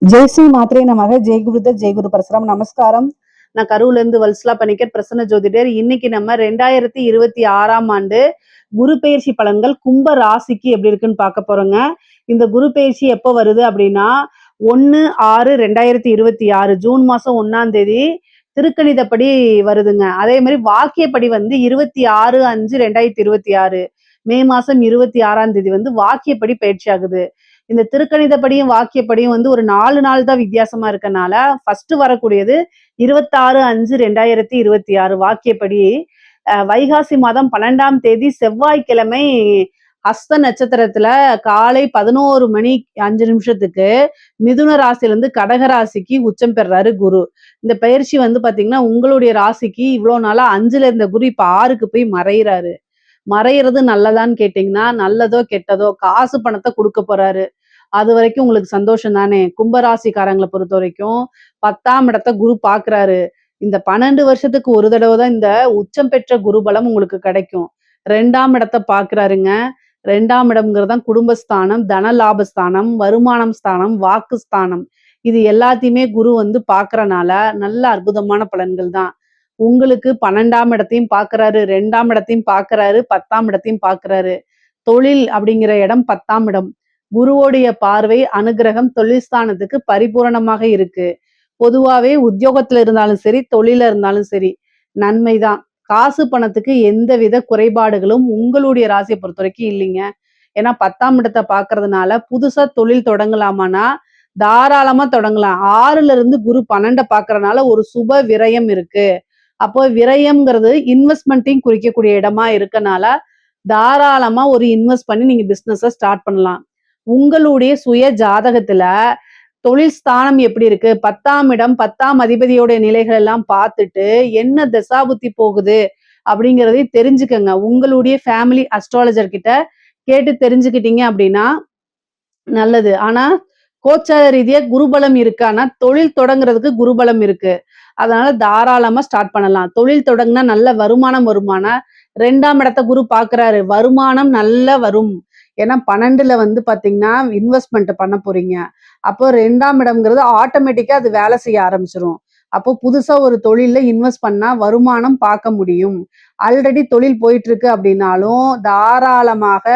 ஜெய் ஸ்ரீ மாத்ரே நமக. ஜெய் குருதத் ஜெய் குரு பரசுராம். நமஸ்காரம். நான் கரூர்ல இருந்து வல்சலா பணிக்கர் பிரசன்ன ஜோதிடர். இன்னைக்கு நம்ம 2026ஆம் ஆண்டு குரு பெயர்ச்சி பலன்கள் கும்ப ராசிக்கு எப்படி இருக்குன்னு பார்க்க போறோங்க. இந்த குரு பெயர்ச்சி எப்போ வருது அப்படின்னா 1/6/2026 ஜூன் மாசம் 1ஆம் தேதி திருக்கணிதப்படி வருதுங்க. அதே மாதிரி வாக்கியப்படி வந்து 26/5/2026 மே மாசம் 26ஆம் தேதி வந்து வாக்கியப்படி பயிற்சி ஆகுது. இந்த திருக்கணிதப்படியும் வாக்கியப்படியும் வந்து ஒரு 4 நாள் தான் வித்தியாசமா இருக்கனால ஃபர்ஸ்ட் வரக்கூடியது 26/5/2026 வாக்கியப்படி வைகாசி மாதம் 12ஆம் தேதி செவ்வாய்க்கிழமை ஹஸ்த நட்சத்திரத்துல காலை 11 மணி 5 நிமிஷத்துக்கு மிதுன ராசியிலிருந்து கடக ராசிக்கு உச்சம் பெறாரு குரு. இந்த பயிற்சி வந்து பாத்தீங்கன்னா உங்களுடைய ராசிக்கு இவ்வளவு நாளா 5ல இருந்த குரு இப்ப 6க்கு போய் மறையிறாரு. மறையிறது நல்லதான்னு கேட்டீங்கன்னா நல்லதோ கெட்டதோ காசு பணத்தை கொடுக்க போறாரு. அது வரைக்கும் உங்களுக்கு சந்தோஷம் தானே. கும்பராசிக்காரங்களை பொறுத்த வரைக்கும் 10ஆம் இடத்தை குரு பாக்குறாரு. இந்த 12 வருஷத்துக்கு ஒரு தடவை தான் இந்த உச்சம் பெற்ற குருபலம் உங்களுக்கு கிடைக்கும். 2ஆம் இடத்தை பாக்குறாருங்க. 2ஆம் இடம்ங்கிறதான் குடும்பஸ்தானம், தன லாபஸ்தானம், வருமானம் ஸ்தானம், வாக்கு ஸ்தானம். இது எல்லாத்தையுமே குரு வந்து பாக்குறனால நல்ல அற்புதமான பலன்கள் தான். உங்களுக்கு 12ஆம் இடத்தையும் பாக்குறாரு, 2ஆம் இடத்தையும் பாக்குறாரு, 10ஆம் இடத்தையும் பாக்குறாரு. தொழில் அப்படிங்கிற இடம் 10ஆம் இடம். குருவோடைய பார்வை அனுகிரகம் தொழில் ஸ்தானத்துக்கு பரிபூரணமாக இருக்கு. பொதுவாவே உத்தியோகத்துல இருந்தாலும் சரி, தொழில இருந்தாலும் சரி நன்மைதான். காசு பணத்துக்கு எந்தவித குறைபாடுகளும் உங்களுடைய ராசியை பொறுத்த வரைக்கும் இல்லைங்க. ஏன்னா 10ஆம் இடத்தை பாக்குறதுனால புதுசா தொழில் தொடங்கலாமான்னா தாராளமா தொடங்கலாம். 6ல இருந்து குரு 12 பாக்குறதுனால ஒரு சுப விரயம் இருக்கு. அப்போ விரயம்ங்கிறது இன்வெஸ்ட்மெண்ட்டையும் குறிக்கக்கூடிய இடமா இருக்கனால தாராளமா ஒரு இன்வெஸ்ட் பண்ணி நீங்க பிசினஸ் ஸ்டார்ட் பண்ணலாம். உங்களுடைய சுய ஜாதகத்துல தொழில் ஸ்தானம் எப்படி இருக்கு, 10ஆம் இடம் 10ஆம் அதிபதியோட நிலைகள் எல்லாம் பார்த்துட்டு என்ன தசாபுத்தி போகுது அப்படிங்கிறதை தெரிஞ்சுக்கங்க. உங்களுடைய ஃபேமிலி அஸ்ட்ராலஜர் கிட்ட கேட்டு தெரிஞ்சுக்கிட்டீங்க அப்படின்னா நல்லது. ஆனா கோச்சார ரீதியா குருபலம் இருக்கு. ஆனா தொழில் தொடங்குறதுக்கு குருபலம் இருக்கு. அதனால தாராளமா ஸ்டார்ட் பண்ணலாம். தொழில் தொடங்கினா நல்ல வருமானம் வருமானா 2ஆம் இடத்தை குரு பாக்குறாரு. வருமானம் நல்ல வரும். ஏன்னா 12ல வந்து பாத்தீங்கன்னா இன்வெஸ்ட்மெண்ட் பண்ண போறீங்க. அப்போ 2ஆம் இடம்ங்கிறது ஆட்டோமேட்டிக்கா அது வேலை செய்ய ஆரம்பிச்சிரும். அப்போ புதுசா ஒரு தொழில இன்வெஸ்ட் பண்ணா வருமானம் பார்க்க முடியும். ஆல்ரெடி தொழில் போயிட்டு இருக்கு அப்படின்னாலும் தாராளமாக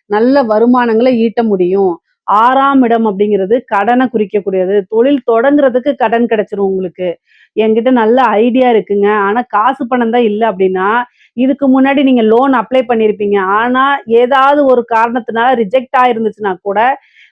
நல்ல வருமானங்களை ஈட்ட முடியும். 6ஆம் இடம் அப்படிங்கிறது கடனை குறிக்கக்கூடியது. தொழில் தொடங்குறதுக்கு கடன் கிடைச்சிரும் உங்களுக்கு. என்கிட்ட நல்ல ஐடியா இருக்குங்க. ஆனா காசு பணம் தான் இல்ல அப்படின்னா, இதுக்கு முன்னாடி நீங்க லோன் அப்ளை பண்ணியிருப்பீங்க. ஆனா ஏதாவது ஒரு காரணத்தினால ரிஜெக்ட் ஆயிருந்துச்சுன்னா கூட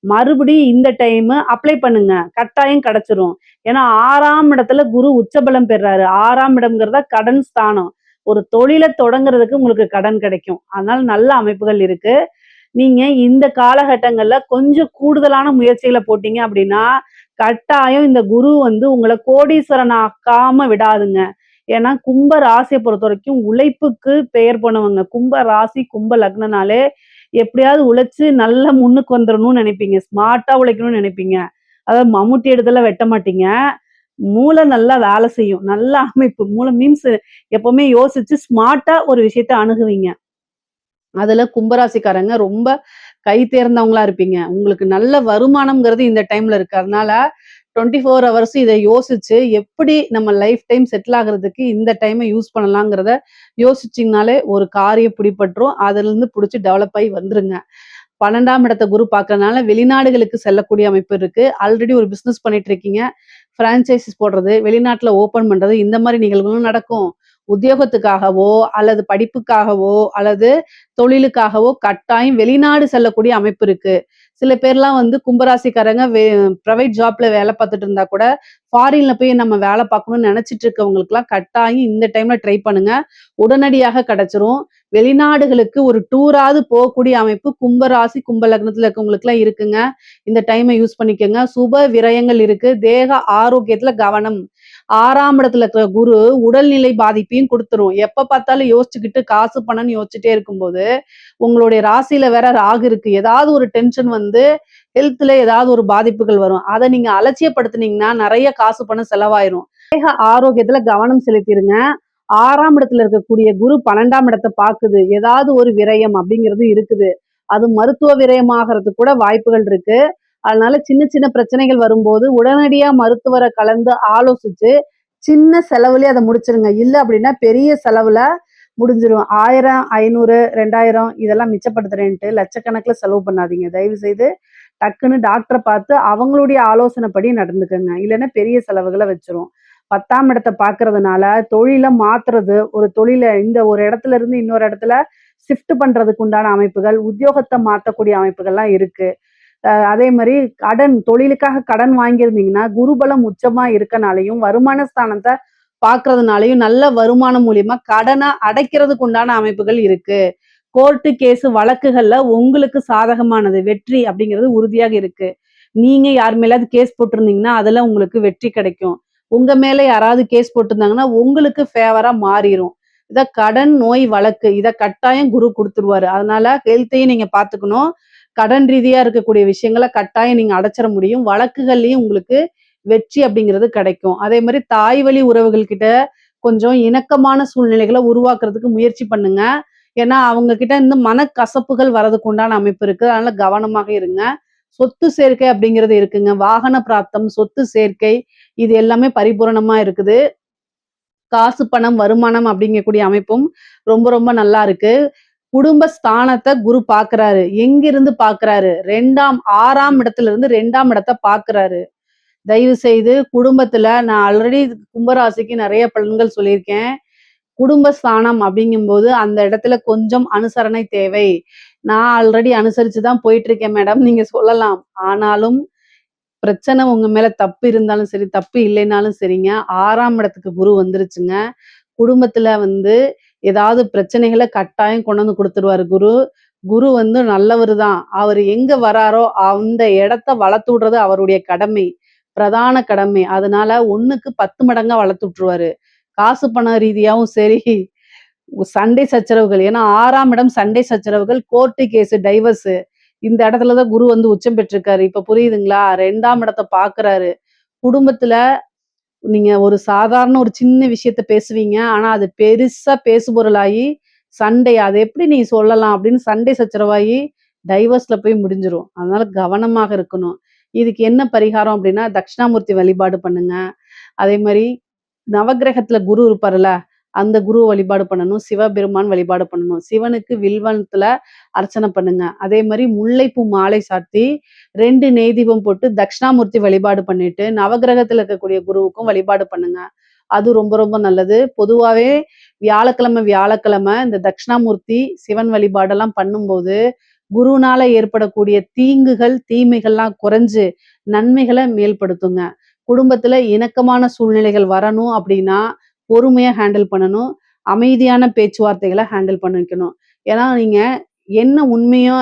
மறுபடியும் இந்த டைம் அப்ளை பண்ணுங்க. கட்டாயம் கிடைச்சிரும். ஏன்னா 6ஆம் இடத்துல குரு உச்சபலம் பெறாரு. 6ஆம் இடம்ங்கிறதா கடன் ஸ்தானம். ஒரு தொழிலை தொடங்குறதுக்கு உங்களுக்கு கடன் கிடைக்கும். அதனால நல்ல அமைப்புகள் இருக்கு. நீங்க இந்த காலகட்டங்கள்ல கொஞ்சம் கூடுதலான முயற்சிகளை போட்டீங்க அப்படின்னா கட்டாயம் இந்த குரு வந்து உங்களை கோடீஸ்வரன் ஆக்காம விடாதுங்க. ஏன்னா கும்ப ராசியை பொறுத்த வரைக்கும் உழைப்புக்கு பெயர் போனவங்க. கும்ப ராசி கும்ப லக்னனாலே எப்படியாவது உழைச்சு நல்ல முன்னுக்கு வந்துடணும்னு நினைப்பீங்க. ஸ்மார்ட்டா உழைக்கணும்னு நினைப்பீங்க. அதாவது மம்முட்டி எடுத்துல வெட்ட மாட்டீங்க. மூளை நல்லா வேலை செய்யும். நல்ல அமைப்பு. மூளை மீன்ஸ் எப்பவுமே யோசிச்சு ஸ்மார்ட்டா ஒரு விஷயத்த அணுகுவீங்க. அதுல கும்பராசிக்காரங்க ரொம்ப கை தேர்ந்தவங்களா இருப்பீங்க. உங்களுக்கு நல்ல வருமானம்ங்கிறது இந்த டைம்ல இருக்கு. அதனால 24 ஹவர்ஸ் இதை யோசிச்சு எப்படி நம்ம லைஃப் டைம் செட்டில் ஆகுறதுக்கு இந்த டைமை யூஸ் பண்ணலாங்கிறத யோசிச்சிங்கனாலே ஒரு காரியம் பிடிபட்டுரும். அதுல இருந்து பிடிச்சி டெவலப் ஆகி வந்துருங்க. 12ஆம் இடத்தை குரு பார்க்கறதுனால வெளிநாடுகளுக்கு செல்லக்கூடிய அமைப்பு இருக்கு. ஆல்ரெடி ஒரு பிசினஸ் பண்ணிட்டு இருக்கீங்க. பிரான்சைசிஸ் போடுறது, வெளிநாட்டுல ஓபன் பண்றது இந்த மாதிரி நிகழ்வுகளும் நடக்கும். உத்தியோகத்துக்காகவோ அல்லது படிப்புக்காகவோ அல்லது தொழிலுக்காகவோ கட்டாயம் வெளிநாடு செல்லக்கூடிய அமைப்பு இருக்கு. சில பேர்லாம் வந்து கும்பராசிக்காரங்க பிரைவேட் ஜாப்ல வேலை பார்த்துட்டு இருந்தா கூட ஃபாரின்ல போய் நம்ம வேலை பார்க்கணும்னு நினைச்சிட்டு இருக்கவங்களுக்குலாம் கட்டாயம் இந்த டைம்ல ட்ரை பண்ணுங்க. உடனடியாக கிடைச்சிரும். வெளிநாடுகளுக்கு ஒரு டூராவது போகக்கூடிய அமைப்பு கும்பராசி கும்ப லக்னத்துல இருக்கவங்களுக்கு எல்லாம் இருக்குங்க. இந்த டைமை யூஸ் பண்ணிக்கோங்க. சுப விரயங்கள் இருக்கு. தேக ஆரோக்கியத்துல கவனம். 6ஆம் இடத்துல இருக்கிற குரு உடல்நிலை பாதிப்பையும் கொடுத்துரும். எப்ப பார்த்தாலும் யோசிச்சுக்கிட்டு காசு பணம்னு யோசிச்சுட்டே இருக்கும்போது உங்களுடைய ராசியில வேற ராகு இருக்கு. ஏதாவது ஒரு டென்ஷன் வந்து ஹெல்த்ல ஏதாவது ஒரு பாதிப்புகள் வரும். அதை நீங்க அலட்சியப்படுத்துனீங்கன்னா நிறைய காசு பணம் செலவாயிரும். தேக ஆரோக்கியத்துல கவனம் செலுத்திருங்க. 6ஆம் இடத்துல இருக்கக்கூடிய குரு 12ஆம் இடத்தை பாக்குது. ஏதாவது ஒரு விரயம் அப்படிங்கிறது இருக்குது. அது மருத்துவ விரயமாகறதுக்கு கூட வாய்ப்புகள் இருக்கு. அதனால சின்ன சின்ன பிரச்சனைகள் வரும்போது உடனடியா மருத்துவரை கலந்து ஆலோசிச்சு சின்ன செலவுலயே அதை முடிச்சிருங்க. இல்ல அப்படின்னா பெரிய செலவுல முடிஞ்சிரும். 1000, 500, 2000 இதெல்லாம் மிச்சப்படுத்துறேன்ட்டு லட்சக்கணக்குல செலவு பண்ணாதீங்க. தயவு செய்து டக்குன்னு டாக்டர பார்த்து அவங்களுடைய ஆலோசனைப்படி நடந்துக்கங்க. இல்லன்னா பெரிய செலவுகள வச்சுரும். 10ஆம் இடத்த பார்க்கறதுனால தொழில மாத்துறது, ஒரு தொழில இந்த ஒரு இடத்துல இருந்து இன்னொரு இடத்துல ஷிஃப்ட் பண்றதுக்கு உண்டான அமைப்புகள், உத்தியோகத்த மாத்தக்கூடிய அமைப்புகள்லாம் இருக்கு. அதே மாரி கடன் தொழிலுக்காக கடன் வாங்கியிருந்தீங்கன்னா, குருபலம் உச்சமா இருக்கனாலயும், வருமான ஸ்தானத்த பார்க்கறதுனாலயும், நல்ல வருமானம் மூலியமா கடன அடைக்கிறதுக்கு உண்டான அமைப்புகள் இருக்கு. கோர்ட்டு கேஸ் வழக்குகள்ல உங்களுக்கு சாதகமானது, வெற்றி அப்படிங்கிறது உறுதியாக இருக்கு. நீங்க யார் மேலயாவது கேஸ் போட்டிருந்தீங்கன்னா, அதுல உங்களுக்கு வெற்றி கிடைக்கும். உங்க மேல யாராவது கேஸ் போட்டிருந்தாங்கன்னா, உங்களுக்கு ஃபேவரா மாறிரும். இத கடன், நோய், வழக்கு இத கட்டாயம் குரு குடுத்துருவாரு. அதனால ஹெல்த்தையும் நீங்க பார்த்துக்கணும். கடன் ரீதியா இருக்கக்கூடிய விஷயங்கள கட்டாயம் நீங்க அடைச்சிற முடியும். வழக்குகள்லயும் உங்களுக்கு வெற்றி அப்படிங்கிறது கிடைக்கும். அதே மாரி தாய் வழி உறவுகள் கிட்ட கொஞ்சம் இணக்கமான சூழ்நிலைகள உருவாக்குறதுக்கு முயற்சி பண்ணுங்க. ஏன்னா, அவங்க கிட்ட இருந்து மனக்கசப்புகள் வரதுக்கு உண்டான அமைப்பு இருக்கு. அதனால கவனமாக இருங்க. சொத்து சேர்க்கை அப்படிங்கிறது இருக்குங்க. வாகன பிராப்தம், சொத்து சேர்க்கை இது எல்லாமே பரிபூரணமா இருக்குது. காசு, பணம், வருமானம் அப்படிங்கக்கூடிய அமைப்பும் ரொம்ப ரொம்ப நல்லா இருக்கு. குடும்ப ஸ்தானத்த குரு பார்க்கிறாரு. எங்கிருந்து பார்க்கிறாரு? 6ஆம் இடத்துல இருந்து 2ஆம் இடத்த பார்க்கிறாரு. தயவு செய்து குடும்பத்துல நான் ஆல்ரெடி கும்பராசிக்கு நெறைய பலன்கள் சொல்லியிருக்கேன். குடும்ப ஸ்தானம் அப்படிங்கும்போது அந்த இடத்துல கொஞ்சம் அனுசரணை தேவை. நான் ஆல்ரெடி அனுசரிச்சு தான் போயிட்டு இருக்கேன் மேடம். நீங்க சொல்லலாம். ஆனாலும் பிரச்சனை உங்க மேல தப்பு இருந்தாலும் சரி, தப்பு இல்லைனாலும் சரிங்க. 6ஆம் இடத்துக்கு குரு வந்துருச்சுங்க. குடும்பத்துல வந்து ஏதாவது பிரச்சனைகள கட்டாயம் கொண்டு வந்து குடுத்துருவாரு குரு. குரு வந்து நல்லவரு தான். அவரு எங்க வராரோ, அந்த இடத்த வளர்த்து விடுறது அவருடைய கடமை. பிரதான கடமை. அதனால 1க்கு 10 மடங்கா வளர்த்து விட்டுருவாரு. காசு பணம் ரீதியாவும் சரி, சண்டை சச்சரவுகள். ஏன்னா 6ஆம் இடம் சண்டை சச்சரவுகள், கோர்ட்டு கேஸ், டைவர்ஸு. இந்த இடத்துல தான் குரு வந்து உச்சம் பெற்றிருக்காரு. இப்ப புரியுதுங்களா? 2ஆம் இடத்த பார்க்குறாரு. குடும்பத்துல நீங்க ஒரு சாதாரண ஒரு சின்ன விஷயத்த பேசுவீங்க. ஆனா, அது பெருசா பேசுபொருளாகி, சண்டை அத எப்படி நீ சொல்லலாம்? அப்படின்னு சண்டை சச்சரவாகி, டைவர்ஸ்ல போய் முடிஞ்சிரும். அதனால கவனமாக இருக்கணும். இதுக்கு என்ன பரிகாரம் அப்படின்னா, தட்சிணாமூர்த்தி வழிபாடு பண்ணுங்க. அதே மாரி நவக்கிரகத்துல குரு இருப்பாருல்ல, அந்த குருவ வழிபாடு பண்ணணும். சிவபெருமான் வழிபாடு பண்ணணும். சிவனுக்கு வில்வத்துல அர்ச்சனை பண்ணுங்க. அதே மாரி முல்லைப்பூ மாலை சாத்தி 2 நெய் தீபம் போட்டு தட்சிணாமூர்த்தி வழிபாடு பண்ணிட்டு, நவக்கிரகத்துல இருக்கக்கூடிய குருவுக்கும் வழிபாடு பண்ணுங்க. அது ரொம்ப ரொம்ப நல்லது. பொதுவாவே வியாழக்கிழமை இந்த தட்சிணாமூர்த்தி, சிவன் வழிபாடெல்லாம் பண்ணும்போது, குருனால ஏற்படக்கூடிய தீங்குகள், தீமைகள்லாம் குறைஞ்சு நன்மைகள மேல்படுத்துங்க. குடும்பத்துல இணக்கமான சூழ்நிலைகள் வரணும் அப்படின்னா, பொறுமையா ஹேண்டில் பண்ணணும். அமைதியான பேச்சுவார்த்தைகள ஹேண்டில் பண்ணிக்கணும். ஏன்னா, நீங்க என்ன உண்மையோ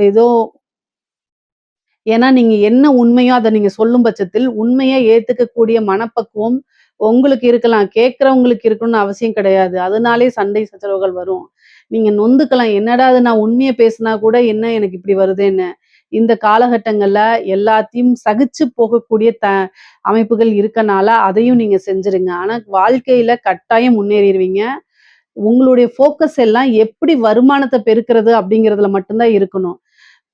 ஏதோ ஏன்னா நீங்க என்ன உண்மையோ அத நீங்க சொல்லும் பட்சத்தில், உண்மைய ஏத்துக்கக்கூடிய மனப்பக்குவம் உங்களுக்கு இருக்கலாம். கேட்கிறவங்களுக்கு இருக்கணும்னு அவசியம் கிடையாது. அதனாலேயே சண்டை சச்சரவுகள் வரும். நீங்க நொந்துக்கலாம். என்னடா இது நான் உண்மைய பேசினா கூட என்ன எனக்கு இப்படி வருதேன்னு. இந்த காலகட்டங்கள்ல எல்லாத்தையும் சகிச்சு போகக்கூடிய அமைப்புகள் இருக்கனால, அதையும் நீங்க செஞ்சுருங்க. ஆனா வாழ்க்கையில கட்டாயம் முன்னேறிருவீங்க. உங்களுடைய ஃபோக்கஸ் எல்லாம் எப்படி வருமானத்த பெருக்குறது அப்படிங்கிறதுல மட்டும் தான் இருக்கணும்.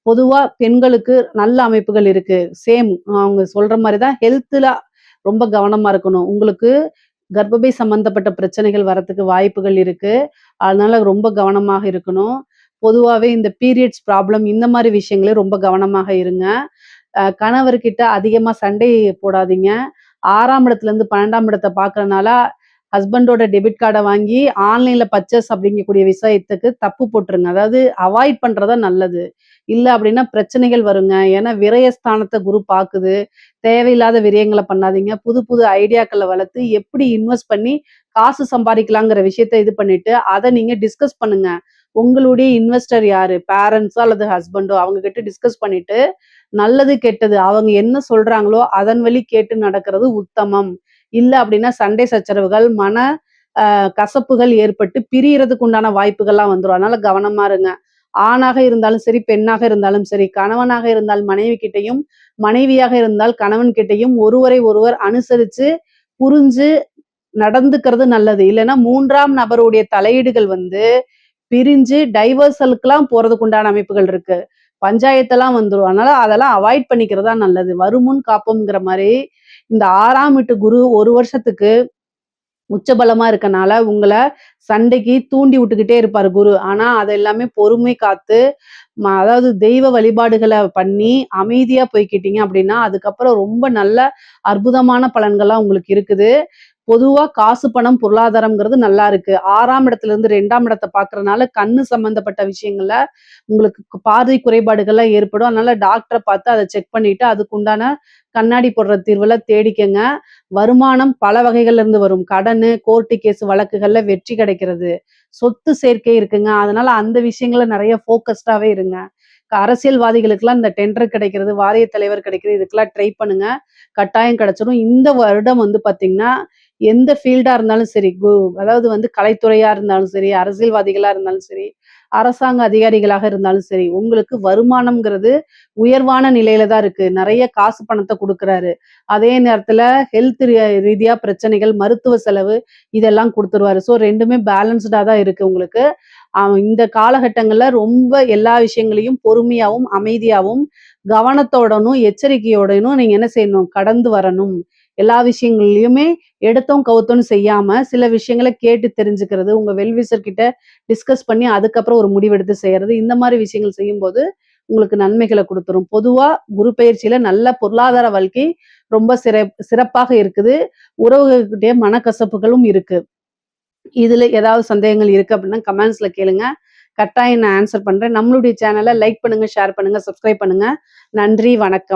பொதுவா பெண்களுக்கு நல்ல அமைப்புகள் இருக்கு. சேம் அவங்க சொல்ற மாரி தான் ஹெல்த்ல ரொம்ப கவனமா இருக்கணும். உங்களுக்கு கர்ப்பப்பை சம்பந்தப்பட்ட பிரச்சனைகள் வரத்துக்கு வாய்ப்புகள் இருக்கு. அதனால ரொம்ப கவனமாக இருக்கணும். பொதுவாவே இந்த பீரியட்ஸ் ப்ராப்ளம் இந்த மாரி விஷயங்கள ரொம்ப கவனமாக இருங்க. கணவர்கிட்ட அதிகமா சண்டை போடாதீங்க. 6ஆம் இடத்துலருந்து 12ஆம் இடத்த பார்க்கறனால, ஹஸ்பண்டோட டெபிட் கார்ட வாங்கி ஆன்லைன்ல பர்ச்சேஸ் அப்படிங்கக்கூடிய விஷயத்துக்கு தப்பு போட்டுருங்க. அதாவது அவாய்ட் பண்றது தான் நல்லது. இல்ல அப்படின்னா பிரச்சனைகள் வருங்க. ஏன்னா விரயஸ்தானத்த குரு பாக்குது. தேவையில்லாத விரயங்கள பண்ணாதீங்க. புது புது ஐடியாக்கள வளர்த்து எப்படி இன்வெஸ்ட் பண்ணி காசு சம்பாரிக்கலாங்கிற விஷயத்த இது பண்ணிட்டு, அத நீங்க டிஸ்கஸ் பண்ணுங்க. உங்களுடைய இன்வெஸ்டர் யாரு? பேரண்ட்ஸோ அல்லது ஹஸ்பண்டோ அவங்க கிட்ட டிஸ்கஸ் பண்ணிட்டு, நல்லது, கெட்டது அவங்க என்ன சொல்றாங்களோ, அதன் வழி கேட்டு நடக்கிறது உத்தமம். இல்ல அப்படின்னா சண்டை சச்சரவுகள், மன கசப்புகள் ஏற்பட்டு பிரியறதுக்கு உண்டான வாய்ப்புகள்லாம் வந்துரும். அதனால கவனமா இருங்க. ஆணாக இருந்தாலும் சரி, பெண்ணாக இருந்தாலும் சரி, கணவனாக இருந்தால் மனைவி கிட்டயும், மனைவியாக இருந்தால் கணவன் கிட்டயும் ஒருவரை ஒருவர் அனுசரிச்சு, புரிஞ்சு நடந்துக்கிறது நல்லது. இல்லன்னா 3ஆம் நபருடைய தலையீடுகள் வந்து பிரிஞ்சு டைவர்சலுக்குலாம் போறதுக்கு உண்டான அமைப்புகள் இருக்கு. பஞ்சாயத்தெல்லாம் வந்துரும். அதனால அதெல்லாம் அவாய்ட் பண்ணிக்கிறது தான் நல்லது. வருமுன் காப்போம்ங்கிற மாரி, இந்த 6ஆம் வீட்டு குரு 1 வருஷத்துக்கு உச்சபலமா இருக்கனால, உங்கள சண்டைக்கு தூண்டி விட்டுக்கிட்டே இருப்பாரு குரு. ஆனா, அது எல்லாமே பொறுமை காத்து, அதாவது தெய்வ வழிபாடுகள பண்ணி, அமைதியா போய்க்கிட்டீங்க அப்படின்னா, அதுக்கப்புறம் ரொம்ப நல்ல அற்புதமான பலன்கள்லாம் உங்களுக்கு இருக்குது. பொதுவா காசு, பணம், பொருளாதாரம்ங்கிறது நல்லா இருக்கு. 6ஆம் இடத்திலிருந்து 2ஆம் இடத்த பார்க்கறனால, கண்ணு சம்பந்தப்பட்ட விஷயங்கள்ல உங்களுக்கு பார்வை குறைபாடுகள்லாம் ஏற்படும். அதனால டாக்டர பார்த்து அத செக் பண்ணிட்டு, அதுக்குண்டான கண்ணாடி போடுற தீர்வுல தேடிக்கங்க. வருமானம் பல வகைகள்ல இருந்து வரும். கடனு, கோர்ட்டு கேஸ் வழக்குகள்ல வெற்றி கிடைக்கிறது. சொத்து சேர்க்கை இருக்குங்க. அதனால அந்த விஷயங்கள்ல நெறைய ஃபோக்கஸ்டாவே இருங்க. அரசியல்வாதிகளுக்கெல்லாம் இந்த டெண்டர் கிடைக்கிறது, வாரிய தலைவர் கிடைக்கிறது, இதுக்கெல்லாம் ட்ரை பண்ணுங்க. கட்டாயம் கிடைச்சிரும். இந்த வருடம் வந்து பார்த்தீங்கன்னா, எந்த ஃபீல்டா இருந்தாலும் சரி, அதாவது வந்து கலைத்துறையா இருந்தாலும் சரி, அரசியல்வாதிகளா இருந்தாலும் சரி, அரசாங்க அதிகாரிகளாக இருந்தாலும் சரி, உங்களுக்கு வருமானம்ங்கிறது உயர்வான நிலையில தான் இருக்கு. நெறைய காசு பணத்த குடுக்குறாரு. அதே நேரத்துல ஹெல்த் ரீதியா பிரச்சனைகள், மருத்துவ செலவு இதெல்லாம் குடுத்துருவாரு. ஸோ 2மே பேலன்ஸ்டா தான் இருக்கு உங்களுக்கு. இந்த காலகட்டங்கள்ல ரொம்ப எல்லா விஷயங்களையும் பொறுமையாவும், அமைதியாவும், கவனத்தோடனும், எச்சரிக்கையோடனும் நீங்க என்ன செய்யணும்? கடந்து வரணும். எல்லா விஷயங்கள்லயுமே எடுத்தோம், கவுத்தோம்ன்னு செய்யாம, சில விஷயங்கள கேட்டு தெரிஞ்சுக்கிறது, உங்க வெல்விஷர் கிட்ட டிஸ்கஸ் பண்ணி அதுக்கப்புறம் ஒரு முடிவெடுத்து செய்யறது. இந்த மாரி விஷயங்கள் செய்யும்போது, உங்களுக்கு நன்மைகள குடுத்துரும். பொதுவா குரு பெயர்ச்சியில நல்ல பொருளாதார வாழ்க்கை ரொம்ப சிறப்பாக இருக்குது. உறவுகள்கிட்டயே மனக்கசப்புகளும் இருக்கு. இதுல ஏதாவது சந்தேகங்கள் இருக்கு அப்படின்னா கமெண்ட்ஸ்ல கேளுங்க. கட்டாயம் நான் ஆன்சர் பண்றேன். நம்மளுடைய சேனல லைக் பண்ணுங்க, ஷேர் பண்ணுங்க, சப்ஸ்கிரைப் பண்ணுங்க. நன்றி, வணக்கம்.